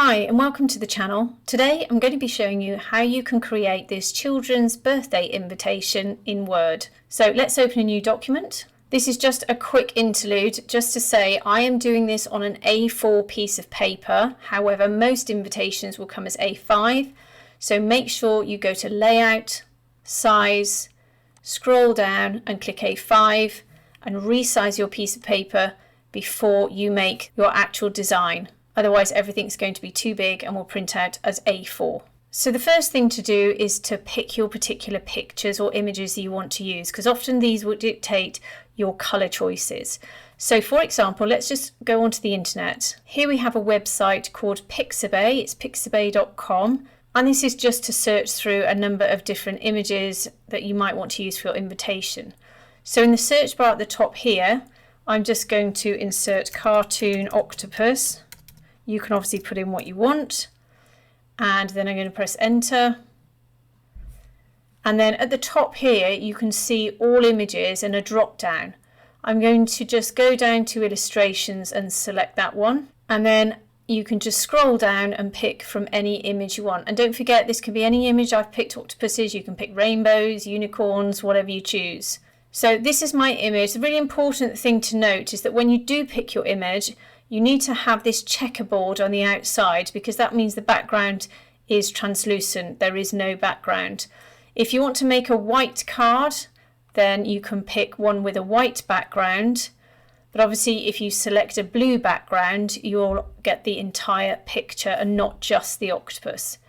Hi and welcome to the channel. Today I'm going to be showing you how you can create this children's birthday invitation in Word. So let's open a new document. This is just a quick interlude just to say I am doing this on an A4 piece of paper. However, most invitations will come as A5. So make sure you go to Layout, Size, scroll down and click A5 and resize your piece of paper before you make your actual design. Otherwise everything's going to be too big and will print out as A4. So the first thing to do is to pick your particular pictures or images that you want to use, because often these will dictate your colour choices. So for example, let's just go onto the internet. Here we have a website called Pixabay. It's pixabay.com, and this is just to search through a number of different images that you might want to use for your invitation. So in the search bar at the top here, I'm just going to insert cartoon octopus. You can obviously put in what you want, and then I'm going to press enter. And then at the top here you can see all images and a drop down. I'm going to just go down to illustrations and select that one, and then you can just scroll down and pick from any image you want. And don't forget, this can be any image. I've picked octopuses, you can pick rainbows, unicorns, whatever you choose. So this is my image. The really important thing to note is that when you do pick your image, you need to have this checkerboard on the outside, because that means the background is translucent. There is no background. If you want to make a white card, then you can pick one with a white background. But obviously if you select a blue background, you'll get the entire picture and not just the octopus.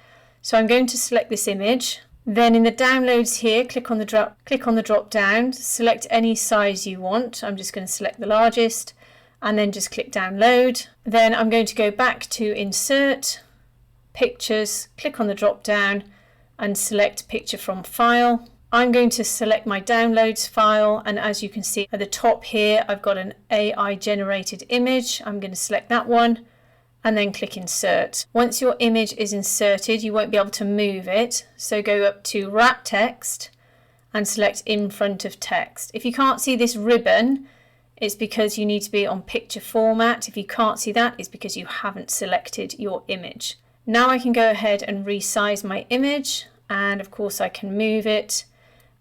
So I'm going to select this image. Then in the downloads here, click on the drop down, select any size you want. I'm just going to select the largest, and then just click download. Then I'm going to go back to insert, pictures, click on the drop down and select picture from file. I'm going to select my downloads file, and as you can see at the top here I've got an AI generated image. I'm going to select that one and then click insert. Once your image is inserted, you won't be able to move it, so go up to wrap text and select in front of text. If you can't see this ribbon, it's because you need to be on picture format. If you can't see that, it's because you haven't selected your image. Now I can go ahead and resize my image, and of course I can move it,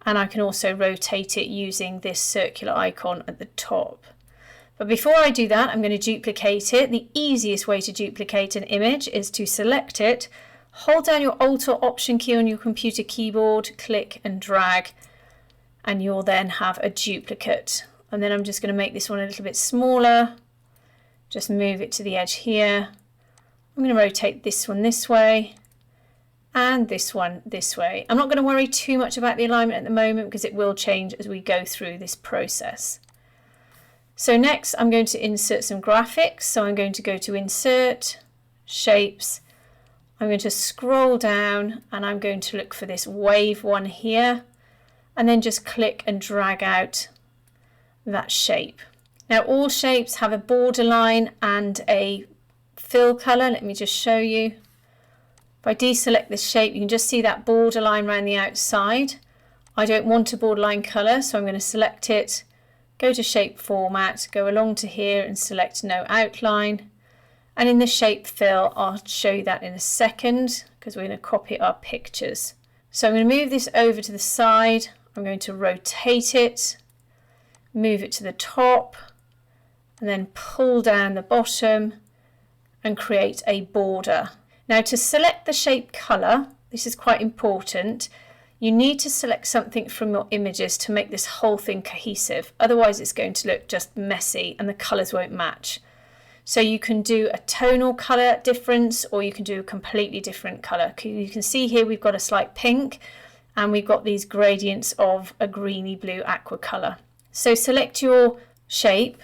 and I can also rotate it using this circular icon at the top. But before I do that, I'm going to duplicate it. The easiest way to duplicate an image is to select it, hold down your Alt or Option key on your computer keyboard, click and drag, and you'll then have a duplicate. And then I'm just going to make this one a little bit smaller, just move it to the edge here. I'm going to rotate this one this way and this one this way. I'm not going to worry too much about the alignment at the moment because it will change as we go through this process. So next I'm going to insert some graphics. So I'm going to go to Insert, Shapes. I'm going to scroll down and I'm going to look for this wave one here, and then just click and drag out that shape. Now all shapes have a borderline and a fill color. Let me just show you. If I deselect this shape, you can just see that borderline around the outside. I don't want a borderline color, so I'm going to select it, go to shape format, go along to here and select no outline. And in the shape fill, I'll show you that in a second because we're going to copy our pictures. So I'm going to move this over to the side. I'm going to rotate it, move it to the top, and then pull down the bottom and create a border. Now to select the shape color, this is quite important. You need to select something from your images to make this whole thing cohesive. Otherwise it's going to look just messy and the colors won't match. So you can do a tonal color difference, or you can do a completely different color. You can see here we've got a slight pink and we've got these gradients of a greeny blue aqua color. So select your shape,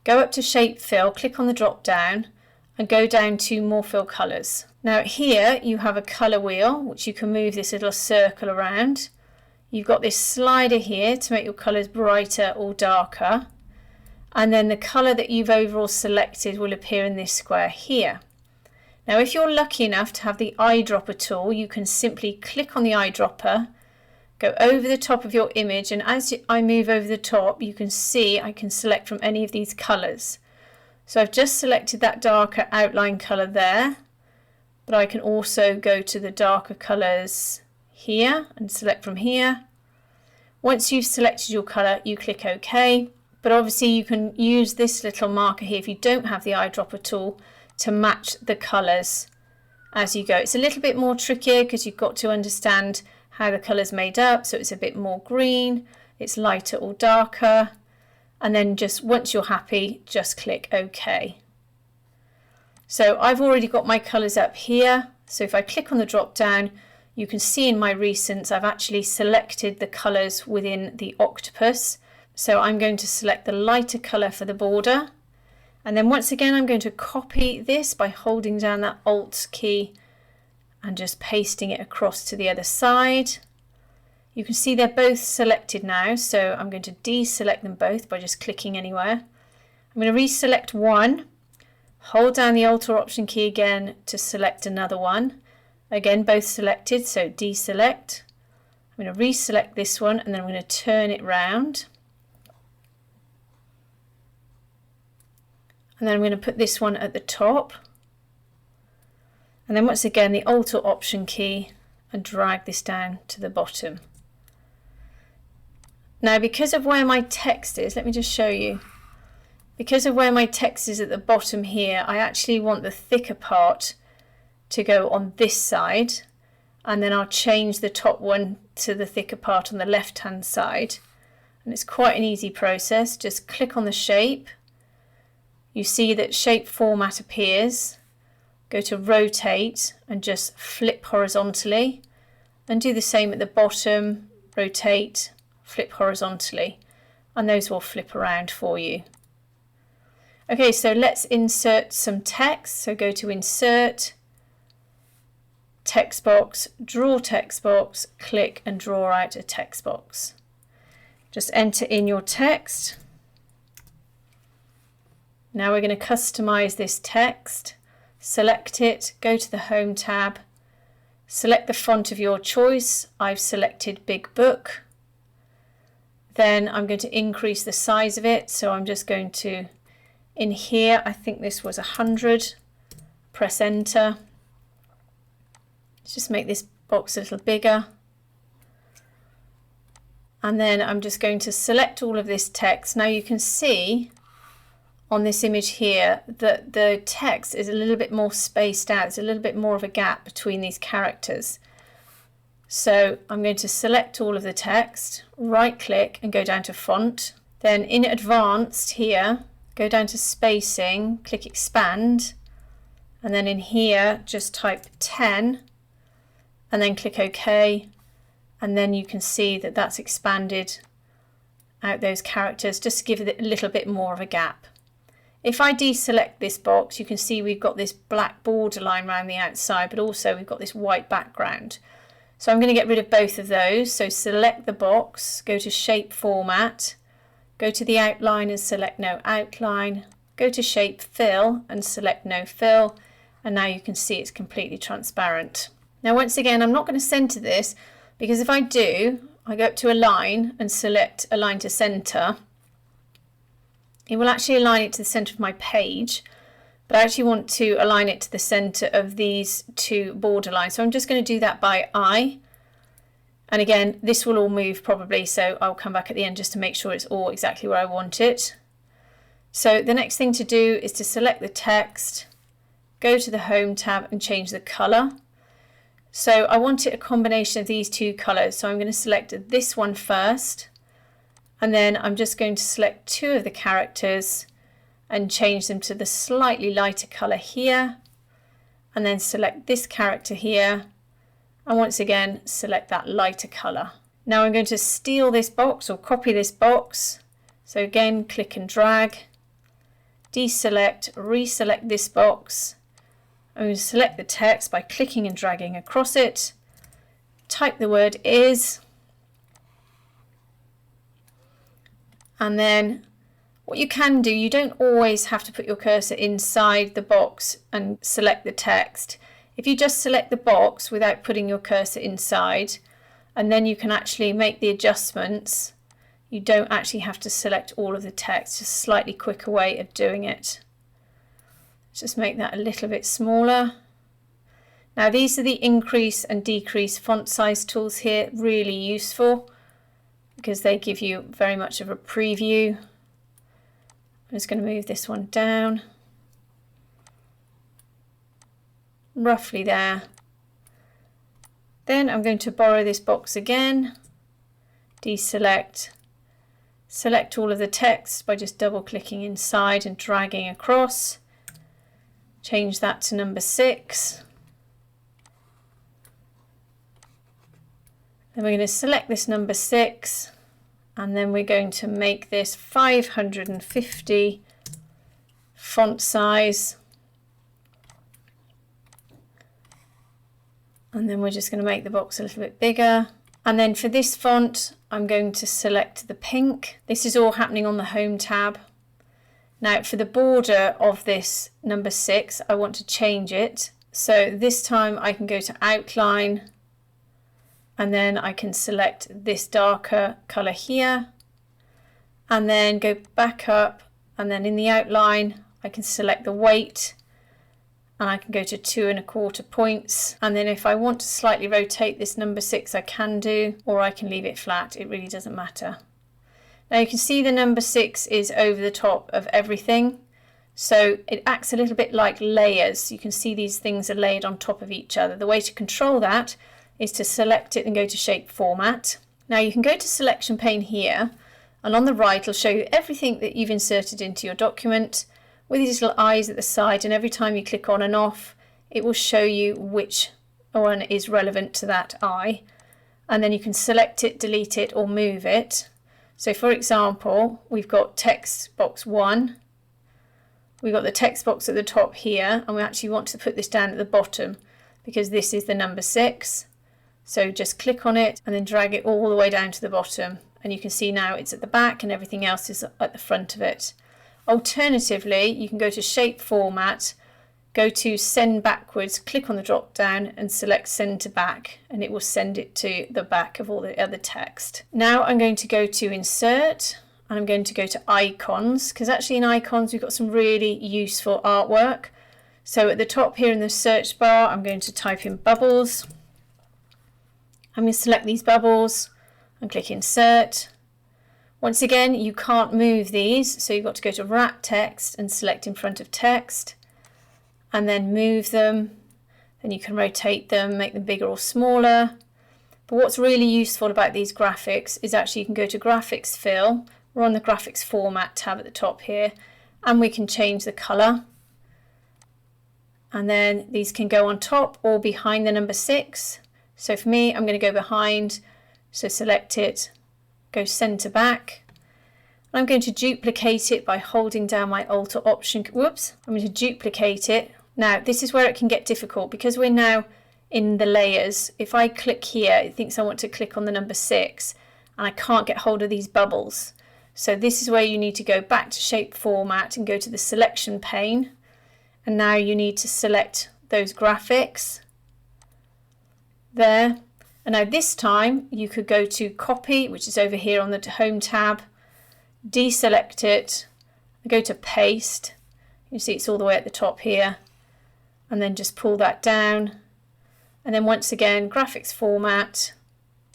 go up to shape fill, click on the drop down and go down to more fill colors. Now here you have a color wheel which you can move this little circle around. You've got this slider here to make your colors brighter or darker, and then the color that you've overall selected will appear in this square here. Now if you're lucky enough to have the eyedropper tool, you can simply click on the eyedropper, go over the top of your image, and as I move over the top you can see I can select from any of these colors. So I've just selected that darker outline color there, but I can also go to the darker colours here and select from here. Once you've selected your colour, you click OK, but obviously you can use this little marker here if you don't have the eyedropper tool to match the colours as you go. It's a little bit more trickier because you've got to understand how the colour's made up, so it's a bit more green, it's lighter or darker, and then just once you're happy, just click OK. So I've already got my colours up here, so if I click on the drop down, you can see in my recents I've actually selected the colours within the octopus. So I'm going to select the lighter colour for the border, and then once again I'm going to copy this by holding down that Alt key and just pasting it across to the other side. You can see they're both selected now, so I'm going to deselect them both by just clicking anywhere. I'm going to reselect one, hold down the Alt or Option key again to select another one. Again, both selected, so deselect. I'm going to reselect this one and then I'm going to turn it round. And then I'm going to put this one at the top. And then once again, the Alt or Option key and drag this down to the bottom. Now, because of where my text is, let me just show you. Because of where my text is at the bottom here, I actually want the thicker part to go on this side, and then I'll change the top one to the thicker part on the left hand side. And it's quite an easy process. Just click on the shape. You see that shape format appears. Go to rotate and just flip horizontally, and do the same at the bottom. Rotate, flip horizontally, and those will flip around for you. Okay, so let's insert some text. So go to Insert, Text Box, Draw Text Box, click and draw out a text box. Just enter in your text. Now we're going to customize this text. Select it, go to the Home tab, select the font of your choice. I've selected Big Book. Then I'm going to increase the size of it, so I'm just going to, in here, I think this was 100, press enter. Let's just make this box a little bigger. And then I'm just going to select all of this text. Now you can see on this image here that the text is a little bit more spaced out. There's a little bit more of a gap between these characters. So I'm going to select all of the text, right click and go down to font. Then in advanced here, go down to spacing, click expand, and then in here just type 10 and then click OK, and then you can see that that's expanded out those characters just to give it a little bit more of a gap. If I deselect this box, you can see we've got this black borderline around the outside, but also we've got this white background. So I'm going to get rid of both of those. So select the box, go to Shape Format, go to the outline and select No Outline, go to Shape Fill and select No Fill, and now you can see it's completely transparent. Now once again, I'm not going to center this, because if I do, I go up to Align and select Align to Center. It will actually align it to the center of my page, but I actually want to align it to the center of these two border lines. So I'm just going to do that by eye. And again, this will all move probably, so I'll come back at the end just to make sure it's all exactly where I want it. So the next thing to do is to select the text, go to the Home tab and change the color. So I want it a combination of these two colors. So I'm going to select this one first, and then I'm just going to select two of the characters and change them to the slightly lighter color here, and then select this character here, and once again select that lighter color. Now I'm going to steal this box or copy this box. So again, click and drag, deselect, reselect this box. I'm going to select the text by clicking and dragging across it, type the word is, and then what you can do, you don't always have to put your cursor inside the box and select the text. If you just select the box without putting your cursor inside, and then you can actually make the adjustments, you don't actually have to select all of the text. Just a slightly quicker way of doing it. Let's just make that a little bit smaller. Now these are the increase and decrease font size tools here, really useful because they give you very much of a preview. I'm just going to move this one down, roughly there. Then I'm going to borrow this box again, deselect, select all of the text by just double clicking inside and dragging across, change that to number 6. Then we're going to select this number 6, and then we're going to make this 550 font size. And then we're just going to make the box a little bit bigger. And then for this font, I'm going to select the pink. This is all happening on the Home tab. Now for the border of this number 6, I want to change it. So this time I can go to Outline, and then I can select this darker colour here, and then go back up, and then in the outline I can select the weight, and I can go to 2 1/4 points, and then if I want to slightly rotate this number 6 I can do, or I can leave it flat, it really doesn't matter. Now you can see the number 6 is over the top of everything, so it acts a little bit like layers. You can see these things are laid on top of each other. The way to control that is to select it and go to shape format. Now you can go to selection pane here, and on the right it'll show you everything that you've inserted into your document with these little eyes at the side, and every time you click on and off it will show you which one is relevant to that eye, and then you can select it, delete it or move it. So for example, we've got text box 1, we've got the text box at the top here, and we actually want to put this down at the bottom because this is the number 6. So just click on it and then drag it all the way down to the bottom, and you can see now it's at the back and everything else is at the front of it. Alternatively, you can go to shape format, go to send backwards, click on the drop down and select send to back, and it will send it to the back of all the other text. Now I'm going to go to insert, and I'm going to go to icons, because actually in icons we've got some really useful artwork. So at the top here in the search bar I'm going to type in bubbles. I'm going to select these bubbles and click insert. Once again, you can't move these, so you've got to go to wrap text and select in front of text, and then move them. Then you can rotate them, make them bigger or smaller. But what's really useful about these graphics is actually you can go to graphics fill. We're on the graphics format tab at the top here, and we can change the colour. And then these can go on top or behind the number 6. So for me, I'm going to go behind, so select it, go send to back. I'm going to duplicate it by holding down my Alt or Option. Whoops, I'm going to duplicate it. Now this is where it can get difficult because we're now in the layers. If I click here, it thinks I want to click on the number 6 and I can't get hold of these bubbles. So this is where you need to go back to shape format and go to the selection pane, and now you need to select those graphics there. And now this time you could go to copy, which is over here on the Home tab, deselect it, go to paste. You see it's all the way at the top here, and then just pull that down, and then once again graphics format,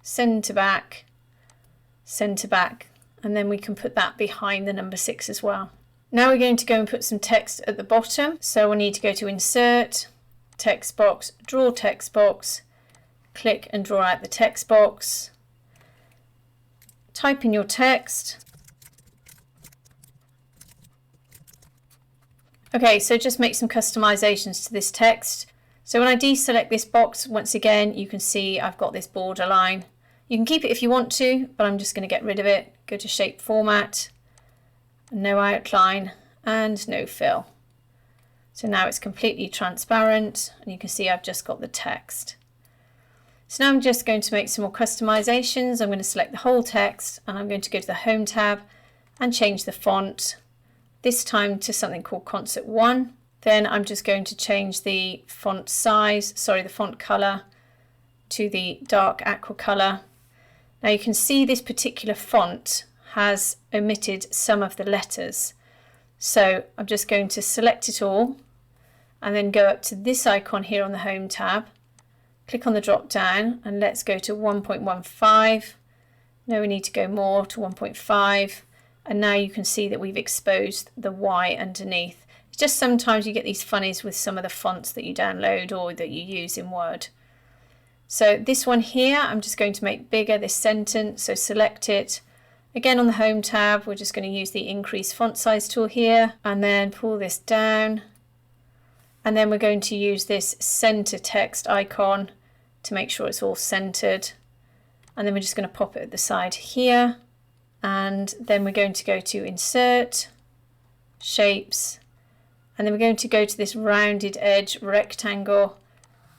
send to back, and then we can put that behind the number 6 as well. Now we're going to go and put some text at the bottom, so we'll need to go to insert, text box, draw text box, click and draw out the text box, type in your text. Okay, so just make some customizations to this text. So when I deselect this box, once again you can see I've got this border line. You can keep it if you want to, but I'm just going to get rid of it. Go to shape format, no outline and no fill. So now it's completely transparent and you can see I've just got the text. So now I'm just going to make some more customizations. I'm going to select the whole text and I'm going to go to the Home tab and change the font, this time to something called Concert 1. Then I'm just going to change the font size, the font color to the dark aqua color. Now you can see this particular font has omitted some of the letters. So I'm just going to select it all and then go up to this icon here on the Home tab, click on the drop down, and let's go to 1.15. No, we need to go more to 1.5, and now you can see that we've exposed the Y underneath. It's just sometimes you get these funnies with some of the fonts that you download or that you use in Word. So this one here, I'm just going to make bigger, this sentence, so select it. Again on the Home tab, we're just going to use the increase font size tool here, and then pull this down. And then we're going to use this center text icon to make sure it's all centered. And then we're just going to pop it at the side here. And then we're going to go to Insert, Shapes, and then we're going to go to this rounded edge rectangle,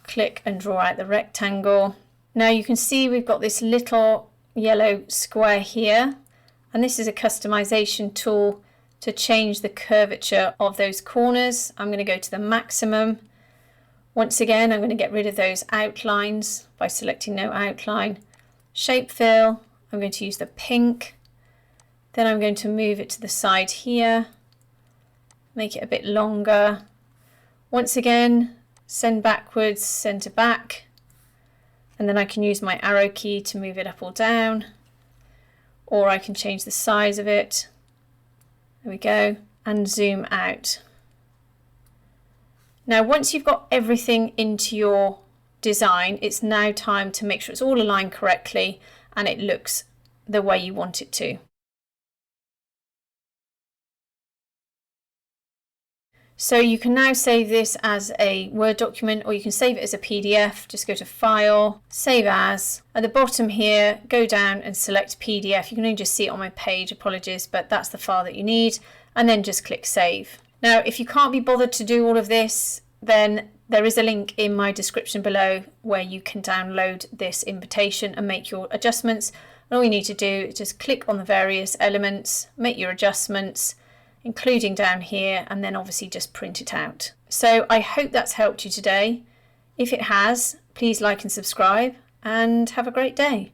click and draw out the rectangle. Now you can see we've got this little yellow square here, and this is a customization tool to change the curvature of those corners. I'm going to go to the maximum. Once again, I'm going to get rid of those outlines by selecting no outline. Shape fill, I'm going to use the pink. Then I'm going to move it to the side here, make it a bit longer. Once again, send backwards, center back, and then I can use my arrow key to move it up or down, or I can change the size of it. There we go, and zoom out. Now once you've got everything into your design, it's now time to make sure it's all aligned correctly and it looks the way you want it to. So you can now save this as a Word document, or you can save it as a PDF. Just go to File, Save As. At the bottom here, go down and select PDF. You can only just see it on my page, apologies, but that's the file that you need. And then just click Save. Now, if you can't be bothered to do all of this, then there is a link in my description below where you can download this invitation and make your adjustments. And all you need to do is just click on the various elements, make your adjustments, including down here, and then obviously just print it out. So I hope that's helped you today. If it has, please like and subscribe, and have a great day.